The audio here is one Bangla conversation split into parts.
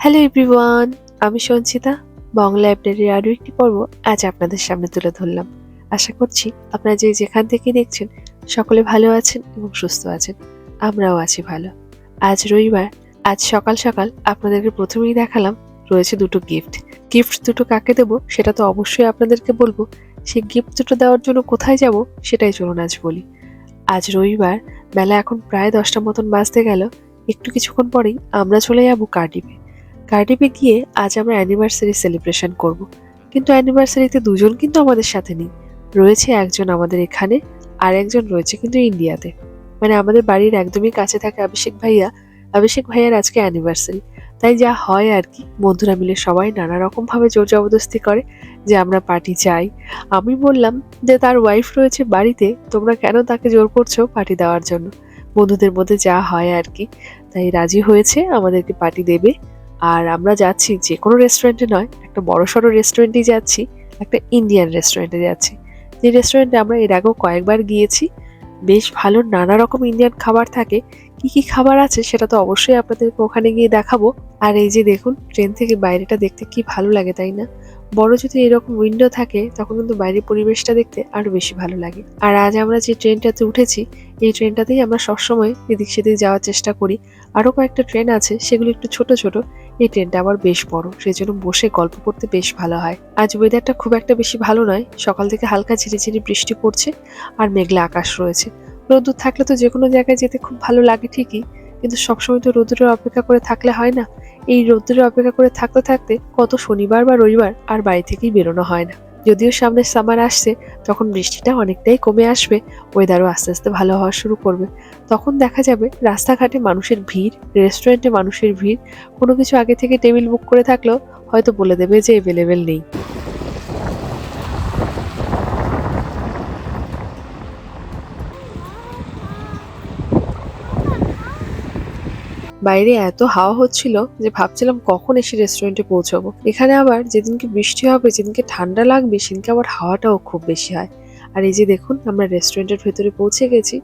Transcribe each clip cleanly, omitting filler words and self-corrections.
হ্যালো এভরিওয়ান, আমি সঞ্চিতা। বাংলা লাইব্রেরির আরও একটি পর্ব আজ আপনাদের সামনে তুলে ধরলাম। আশা করছি আপনারা যেখান থেকে দেখছেন সকলে ভালো আছেন এবং সুস্থ আছেন। আমরাও আছি ভালো। আজ রবিবার, আজ সকাল সকাল আপনাদেরকে প্রথমেই দেখালাম রয়েছে দুটো গিফট। গিফট দুটো কাকে দেবো সেটা তো অবশ্যই আপনাদেরকে বলবো। সেই গিফট দুটো দেওয়ার জন্য কোথায় যাব সেটাই চলুন আজ বলি। আজ রবিবার, বেলা এখন প্রায় 10টার মতন বাজতে গেল। একটু কিছুক্ষণ পরেই আমরা চলে যাব কার্ডিফে। কার্ডিফে গিয়ে আজ আমরা অ্যানিভার্সারি সেলিব্রেশন করব। কিন্তু অ্যানিভার্সারিতে দুজন কিন্তু আমাদের সাথে নেই। রয়েছে একজন আমাদের এখানে, আর একজন রয়েছে কিন্তু ইন্ডিয়াতে। মানে আমাদের বাড়ির একদমই কাছে থাকে অভিষেক ভাইয়ার আজকে অ্যানিভার্সারি। তাই যা হয় আর কি, বন্ধুরা মিলে সবাই নানা রকম ভাবে জোর জবরদস্তি করে যে আমরা পার্টি চাই। আমি বললাম যে তার ওয়াইফ রয়েছে বাড়িতে, তোমরা কেন তাকে জোর করছো পার্টি দেওয়ার জন্য। বন্ধুদের মধ্যে যা হয় আর কি, তাই রাজি হয়েছে আমাদেরকে পার্টি দেবে। আর আমরা যাচ্ছি যে কোনো রেস্টুরেন্টে নয়, একটা বড়সড় রেস্টুরেন্টেই যাচ্ছি, একটা ইন্ডিয়ান রেস্টুরেন্টে যাচ্ছি। যে রেস্টুরেন্টে আমরা এর আগেও কয়েকবার গিয়েছি। বেশ ভালো নানা রকম ইন্ডিয়ান খাবার থাকে। কি কি খাবার আছে সেটা তো অবশ্যই আপনাদেরকে ওখানে গিয়ে দেখাবো। আর এই যে দেখুন, ট্রেন থেকে বাইরেটা দেখতে কি ভালো লাগে তাই না? বড় যদি এরকম উইন্ডো থাকে তখন কিন্তু বাইরের পরিবেশটা দেখতে আরো বেশি ভালো লাগে। আর আজ আমরা যে ট্রেনটাতে উঠেছি, এই ট্রেনটাতেই আমরা সবসময় এদিক সেদিক যাওয়ার চেষ্টা করি। আরো কয়েকটা ট্রেন আছে, সেগুলো একটু ছোট ছোট। এই ট্রেনটা আবার বেশ বড়, সেই জন্য বসে গল্প করতে বেশ ভালো হয়। আজ ওয়েদারটা খুব একটা বেশি ভালো নয়, সকাল থেকে হালকা ঝিরিঝিরি বৃষ্টি পড়ছে আর মেঘলা আকাশ রয়েছে। রোদ্দুর থাকলে তো যে কোনো জায়গায় যেতে খুব ভালো লাগে ঠিকই, কিন্তু সবসময় তো রোদ্দুরের অপেক্ষা করে থাকলে হয় না। এই রোদ্দুরের অপেক্ষা করে থাকতে থাকতে কত শনিবার বা রবিবার আর বাড়ি থেকেই বেরোনো হয় না। যদিও সামনে সামার আসছে, তখন বৃষ্টিটা অনেকটাই কমে আসবে, ওয়েদারও আস্তে আস্তে ভালো হওয়া শুরু করবে। তখন দেখা যাবে রাস্তাঘাটে মানুষের ভিড়, রেস্টুরেন্টে মানুষের ভিড়। কোনো কিছু আগে থেকে টেবিল বুক করে থাকলেও হয়তো বলে দেবে যে অ্যাভেলেবেল নেই। বাইরে এত হাওয়া হচ্ছিল যে ভাবছিলাম কখন এসে রেস্টুরেন্টে পৌঁছাবো। এখানে আবার যেদিনকে বৃষ্টি হবে, যেদিনকে ঠান্ডা লাগবে, সেদিনকে আবার হাওয়াটাও খুব বেশি হয়। আর এই যে দেখুন, আমরা রেস্টুরেন্টের ভেতরে পৌঁছে গেছি।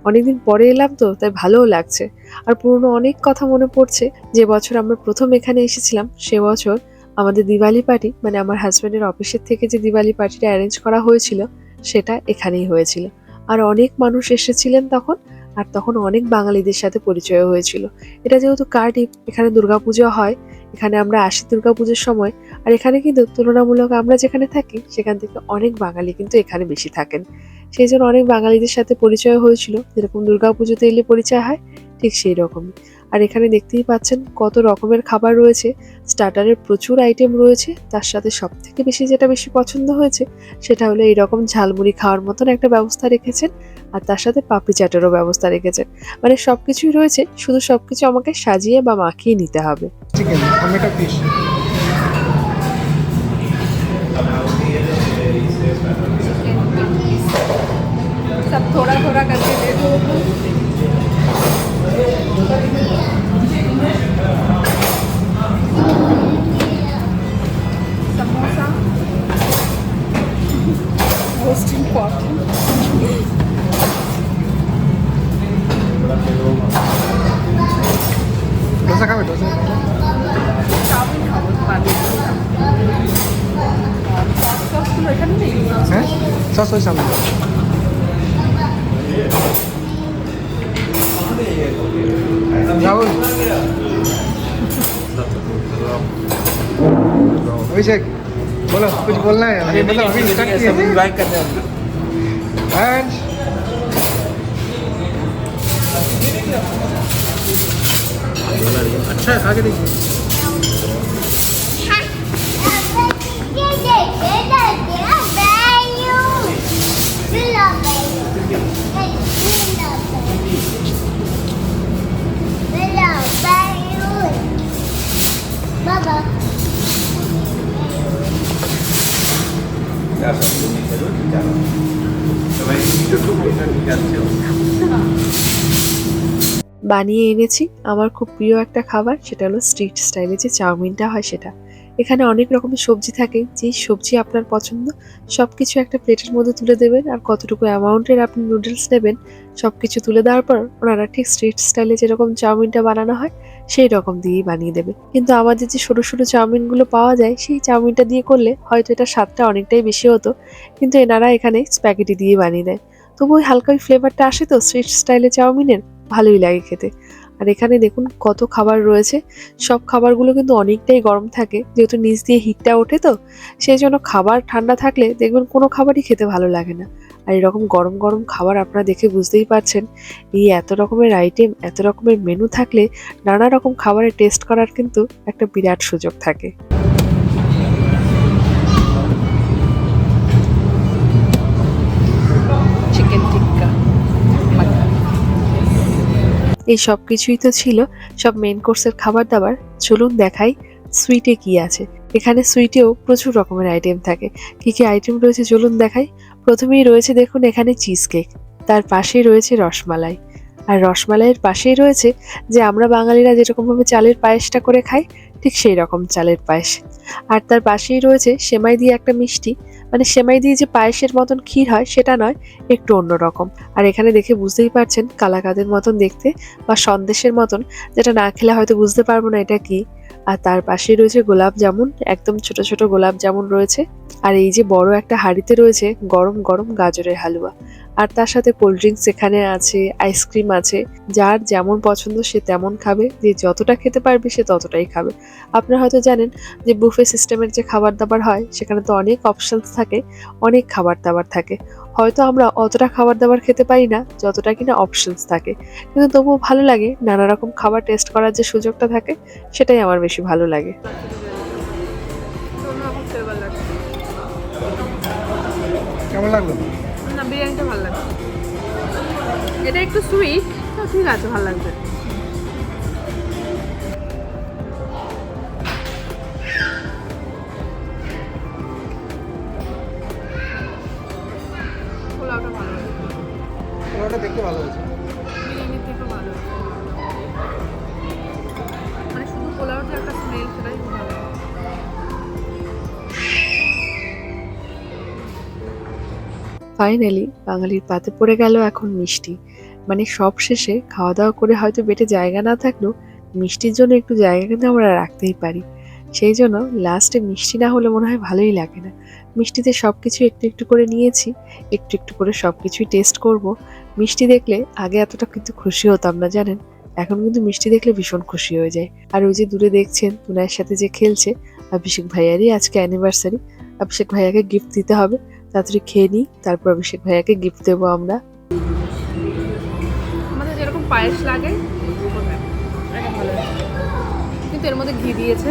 অনেকদিন পরে এলাম তো, তাই ভালোও লাগছে। আর পুরনো অনেক কথা মনে পড়ছে। যে বছর আমরা প্রথম এখানে এসেছিলাম, সে বছর আমাদের দিওয়ালি পার্টি, মানে আমার হাজব্যান্ডের অফিসের থেকে যে দিওয়ালি পার্টিটা অ্যারেঞ্জ করা হয়েছিল, সেটা এখানেই হয়েছিল। আর অনেক মানুষ এসেছিলেন তখন। আর তখন অনেক বাঙালিদের সাথে পরিচয় হয়েছিল। এটা যেহেতু কার্ডিফ, এখানে দুর্গাপুজো হয়। এখানে আমরা আসি দুর্গাপুজোর সময়। আর এখানে কিন্তু তুলনামূলক আমরা যেখানে থাকি সেখান থেকে অনেক বাঙালি কিন্তু এখানে বেশি থাকেন। সেই জন্য অনেক বাঙালিদের সাথে পরিচয় হয়েছিল, যেরকম দুর্গাপুজোতে এলে পরিচয় হয়, ঠিক সেই রকমই। আর এখানে দেখতেই পাচ্ছেন কত রকমের খাবার রয়েছে। স্টার্টারের প্রচুর আইটেম রয়েছে, তার সাথে সব থেকে বেশি যেটা বেশি পছন্দ হয়েছে সেটা হলো এইরকম ঝালমুড়ি খাওয়ার মতন একটা ব্যবস্থা রেখেছেন। আর তার সাথে পাপড়ি চাটেরও ব্যবস্থা রেখেছেন। মানে সবকিছুই রয়েছে, শুধু সবকিছু আমাকে সাজিয়ে বা মাখিয়ে নিতে হবে। চিকেন টমেটো ফিশ सब थोड़ा थोड़ा करके दे दो। Samosa most important. ডোসা খাবে ডোসা চাউমিন খাবো বাড়ি। সসগুলো এখানে নেই। হ্যাঁ সস ওই সামনে রাহুল अभिषेक बोलो कुछ बोलना है अभी मतलब अभी स्टार्ट किया एंड अच्छा है खा के देखिए Baba. বানিয়ে এনেছি আমার খুব প্রিয় একটা খাবার, সেটা হলো স্ট্রিট স্টাইলে যে চাউমিনটা হয় সেটা। এখানে অনেক রকমের সবজি থাকে, যেই সবজি আপনার পছন্দ সবকিছু একটা প্লেটের মধ্যে তুলে দেবেন। আর কতটুকু অ্যামাউন্টের আপনি নুডলস নেবেন সবকিছু তুলে দেওয়ার পর ওনারা ঠিক স্ট্রিট স্টাইলে যেরকম চাউমিনটা বানানো হয় সেই রকম দিয়েই বানিয়ে দেবে। কিন্তু আমাদের যে ছোট ছোট চাউমিনগুলো পাওয়া যায় সেই চাউমিনটা দিয়ে করলে হয়তো এটা স্বাদটা অনেকটাই বেশি হতো, কিন্তু এনারা এখানে স্প্যাগেটি দিয়ে বানিয়ে দেয়। তবু ওই হালকা ওই ফ্লেভারটা আসে তো সুইট স্টাইলের চাউমিনের, ভালোই লাগে খেতে। আর এখানে দেখুন কত খাবার রয়েছে। সব খাবারগুলো কিন্তু অনেকটাই গরম থাকে, যেহেতু নিচ দিয়ে হিটটা ওঠে তো, সেই জন্য খাবার ঠান্ডা থাকলে দেখবেন কোনো খাবারই খেতে ভালো লাগে না। আর এরকম গরম গরম খাবার আপনারা দেখে বুঝতেই পারছেন, এই এত রকমের আইটেম, এত রকমের মেনু থাকলে নানা রকম খাবারের টেস্ট করার কিন্তু একটা বিরাট সুযোগ থাকে। চিকেন টিক্কা এই সব কিছুই তো ছিল সব মেন কোর্সের খাবার দাবার। চলুন দেখাই সুইটে কি আছে। এখানে সুইটেও প্রচুর রকমের আইটেম থাকে। কি কি আইটেম রয়েছে চলুন দেখাই। প্রথমেই রয়েছে দেখুন এখানে চিজ কেক, তার পাশেই রয়েছে রসমালাই, আর রসমালাইয়ের পাশেই রয়েছে যে আমরা বাঙালিরা যেরকম ভাবে চালের পায়েসটা করে খাই ঠিক সেই রকম চালের পায়েস। আর তার পাশেই রয়েছে সেমাই দিয়ে একটা মিষ্টি, মানে সেমাই দিয়ে যে পায়েসের মতন ক্ষীর হয় সেটা নয়, একটু অন্যরকম। আর এখানে দেখে বুঝতেই পারছেন কালাকাঁদের মতন দেখতে বা সন্দেশের মতন, যেটা না খেলে হয়তো বুঝতে পারবো না এটা কি। আর তার পাশেই রয়েছে গোলাপ জামুন, একদম ছোট ছোট গোলাপ জামুন রয়েছে। আর এই যে বড় একটা হাঁড়িতে রয়েছে গরম গরম গাজরের হালুয়া। আর তার সাথে কোল্ড ড্রিঙ্কস এখানে আছে, আইসক্রিম আছে। যার যেমন পছন্দ সে তেমন খাবে, যে যতটা খেতে পারবে সে ততটাই খাবে। আপনারা হয়তো জানেন যে বুফে সিস্টেমের যে খাবার দাবার হয় সেখানে তো অনেক অপশনস থাকে, অনেক খাবার দাবার থাকে। হয়তো আমরা অতটা খাবার দাবার খেতে পারি না যতটা কিনা অপশনস থাকে, কিন্তু তবুও ভালো লাগে, নানা রকম খাবার টেস্ট করার যে সুযোগটা থাকে সেটাই আমার বেশি ভালো লাগে। অন্যরকম ফ্লেভার লাগছে। কেমন লাগলো? না, বিরিয়ানিটা ভালো লাগছে। এটা একটু সুইট, তো ঠিক আছে, ভালো লাগছে। পোলাওটা ভালো লাগছে, ওটা দেখতে ভালো হয়েছে। বিরিয়ানির থেকেও ভালো লাগছে। মানে শুধু পোলাওর যে একটা স্মেল সেটাই খুব ভালো লাগে। ফাইনালি বাঙালির পাতে পড়ে গেল এখন মিষ্টি। মানে সব শেষে খাওয়া দাওয়া করে হয়তো পেটে জায়গা না থাকলেও মিষ্টির জন্য একটু জায়গা কিন্তু আমরা রাখতেই পারি। সেই জন্য লাস্টে মিষ্টি না হলে মনে হয় ভালোই লাগে না। মিষ্টিতে সব কিছু একটু একটু করে নিয়েছি, একটু একটু করে সব কিছুই টেস্ট করব। মিষ্টি দেখলে আগে এতটা কিন্তু খুশি হতাম না জানেন, এখন কিন্তু মিষ্টি দেখলে ভীষণ খুশি হয়ে যায়। আর ওই যে দূরে দেখছেন তুনায়ের সাথে যে খেলছে, অভিষেক ভাইয়ারই আজকে অ্যানিভার্সারি। অভিষেক ভাইয়াকে গিফট দিতে হবে, তাড়াতাড়ি খেয়ে নিই, তারপর অভিষেক ভাইয়াকে গিফট দেবো আমরা। আমাদের যেরকম পায়েস লাগে এটা ভালো লাগছে, কিন্তু এর মধ্যে ঘি দিয়েছে,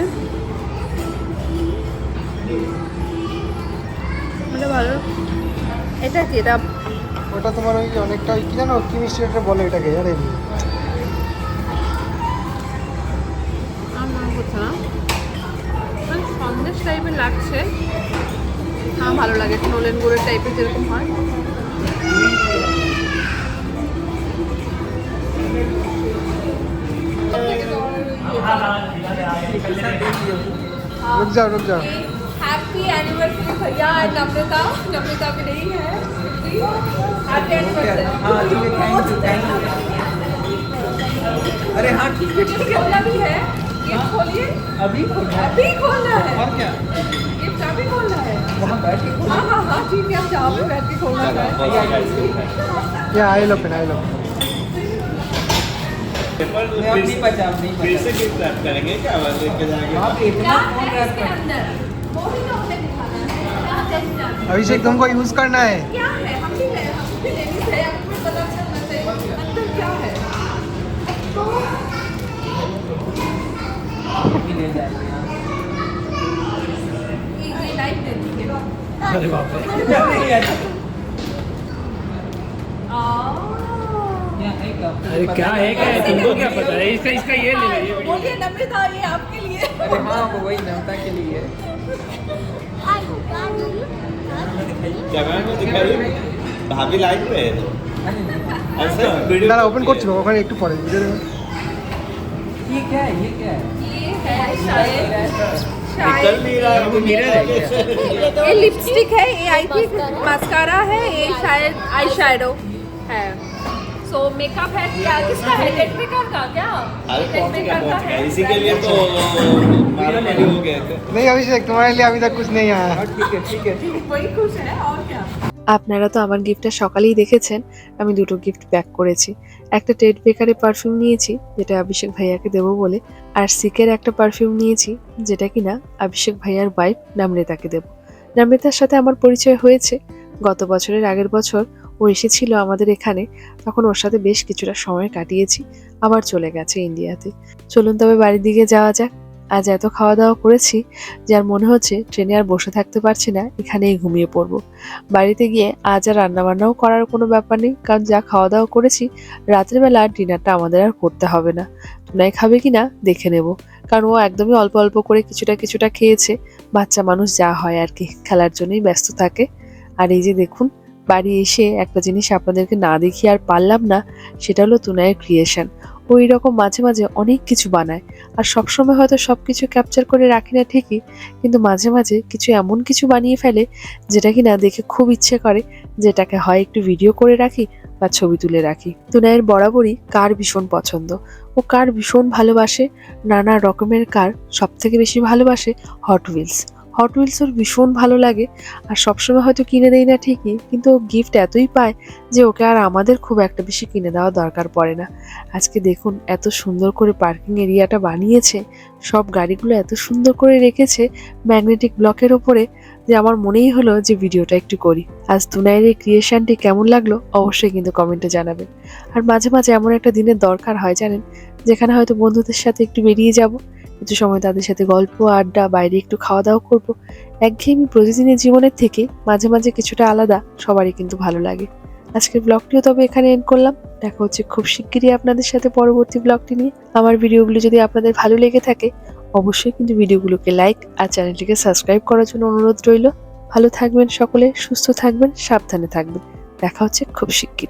এটা ভালো। এটা কি, এটা ওটা তোমার ওই অনেকটা ওই কি জানো কি মিষ্টি একটা বলে এটাকে, জানেন? আমার মনে হচ্ছে না, মানে সন্দেশ টাইপের লাগছে। হ্যাঁ, ভালো লাগে, একটু নলেন গুড়ের টাইপের যেরকম হয়। रुक जाओ रुक जाओ। हैप्पी एनिवर्सरी भैया एंड नम्रता। नम्रता भी नहीं है, हैप्पी एनिवर्सरी। हाँ ठीक है, थैंक यू। अरे हाँ ठीक है, खोलना भी है, गिफ्ट खोलिए। अभी खोलना है। अभी खोलना है, और क्या, गिफ्ट अभी खोलना है। वहाँ बैठ के खोलना हाँ हाँ हाँ ठीक है, आप जहाँ पे बैठ के खोलना है। या आई ओपन आई ओपन। है। मैं अब नहीं बचा, अब नहीं फिर बचा। से गिफ्ट रैप करेंगे क्या, बस लेके जाएंगे? आप इतना फोन रैप कर। अंदर वो ही तो हमें दिखाना है, क्या टेस्ट है, अभिषेक तुमको यूज करना है। क्या है, हम भी लेडीज है, हमें पता चलना चाहिए अंदर क्या है। तो भी ले जाएंगे। ये लाइट दे दीजिए। अरे बाप रे। अरे क्या है तुमको क्या पता है, इसका इसका ये ले लो, ये बोलिए नम्रता, ये आपके लिए। अरे हाँ, वो वही नमता के लिए है। कैमरा में दिखाइए, भाभी लाइट में है ऐसा वीडियो দাঁড়া ওপেন করছি বাবা, ওখানে একটু পরে ভিডিও দেবো। ये क्या है, ये क्या है? ये है शायद निकल नहीं रहा है, वो मिरर है क्या? ये लिपस्टिक है, ये आई थिंक मस्कारा है, ये शायद आई शैडो है। सो मेकअप है, क्या किसका है, टेक्निकल का क्या अरे टेक पहुंच गया मेकर का पहुंच गया है इसी के लिए तो मारामारी हो गए थे नहीं अभिषेक तुम्हारे लिए अभी तक कुछ नहीं आया। ठीक है वही खुश है और क्या। আপনারা তো আমার গিফটটা সকালেই দেখেছেন। আমি দুটো গিফট প্যাক করেছি। একটা টেড বেকারের পারফিউম নিয়েছি যেটা অভিষেক ভাইয়াকে দেবো বলে, আর সিকের একটা পারফিউম নিয়েছি যেটা কিনা অভিষেক ভাইয়ার ওয়াইফ নামৃতাকে দেবো। নামৃতার সাথে আমার পরিচয় হয়েছে গত বছরের আগের বছর। ও এসেছিল আমাদের এখানে, তখন ওর সাথে বেশ কিছুটা সময় কাটিয়েছি, আবার চলে গেছে ইন্ডিয়াতে। চলুন তবে বাড়ির দিকে যাওয়া যাক। আজ এত খাওয়া দাওয়া করেছি যে আর মনে হচ্ছে ট্রেনে আর বসে থাকতে পারছি না, এখানেই ঘুমিয়ে পড়বো। বাড়িতে গিয়ে আজ আর রান্নাবান্নাও করার কোনো ব্যাপার নেই, কারণ যা খাওয়া দাওয়া করেছি রাত্রেবেলা ডিনারটা আমাদের আর করতে হবে না। টুনাই খাবে কিনা দেখে নেব, কারণ ও একদমই অল্প অল্প করে কিছুটা কিছুটা খেয়েছে। বাচ্চা মানুষ যা হয় আর কি, খেলার জন্যই ব্যস্ত থাকে। আর এই যে দেখুন, বাড়ি এসে একটা জিনিস আপনাদেরকে না দেখিয়ে আর পারলাম না, সেটা হলো তুনাইয়ের ক্রিয়েশন। ও এরকম মাঝে মাঝে অনেক কিছু বানায়, আর সবসময় হয়তো সবকিছু ক্যাপচার করে রাখি না ঠিকই, কিন্তু মাঝে মাঝে কিছু এমন কিছু বানিয়ে ফেলে যেটা কিনা দেখে খুব ইচ্ছে করে যেটাকে হয় একটু ভিডিও করে রাখি বা ছবি তুলে রাখি। তুনাইয়ের বরাবরই কার ভীষণ পছন্দ, ও কার ভীষণ ভালোবাসে, নানা রকমের কার। সব থেকে বেশি ভালোবাসে হট হুইলস। হট হুইলস ওর ভীষণ ভালো লাগে, আর সবসময় হয়তো কিনে দেয় না ঠিকই, কিন্তু ও গিফট এতই পায় যে ওকে আর আমাদের খুব একটা বেশি কিনে দেওয়া দরকার পড়ে না। আজকে দেখুন এত সুন্দর করে পার্কিং এরিয়াটা বানিয়েছে, সব গাড়িগুলো এত সুন্দর করে রেখেছে ম্যাগনেটিক ব্লকের ওপরে, যে আমার মনেই হলো যে ভিডিওটা একটু করি। আজ তুনাইয়ের এই ক্রিয়েশনটি কেমন লাগলো অবশ্যই কিন্তু কমেন্টে জানাবেন। আর মাঝে মাঝে এমন একটা দিনের দরকার হয় জানেন, যেখানে হয়তো বন্ধুদের সাথে একটু বেরিয়ে যাব, কিছু সময় তাদের সাথে গল্প আড্ডা, বাইরে একটু খাওয়া দাওয়া করবো। একঘেয়েমি প্রতিদিনের জীবনের থেকে মাঝে মাঝে কিছুটা আলাদা সবারই কিন্তু ভালো লাগে। আজকের ব্লগটিও তবে এখানে এন্ড করলাম। দেখা হচ্ছে খুব শিগগিরই আপনাদের সাথে পরবর্তী ব্লগটি নিয়ে। আমার ভিডিওগুলো যদি আপনাদের ভালো লেগে থাকে অবশ্যই কিন্তু ভিডিওগুলোকে লাইক আর চ্যানেলটিকে সাবস্ক্রাইব করার জন্য অনুরোধ রইল। ভালো থাকবেন সকলে, সুস্থ থাকবেন, সাবধানে থাকবেন। দেখা হচ্ছে খুব শিগগিরই।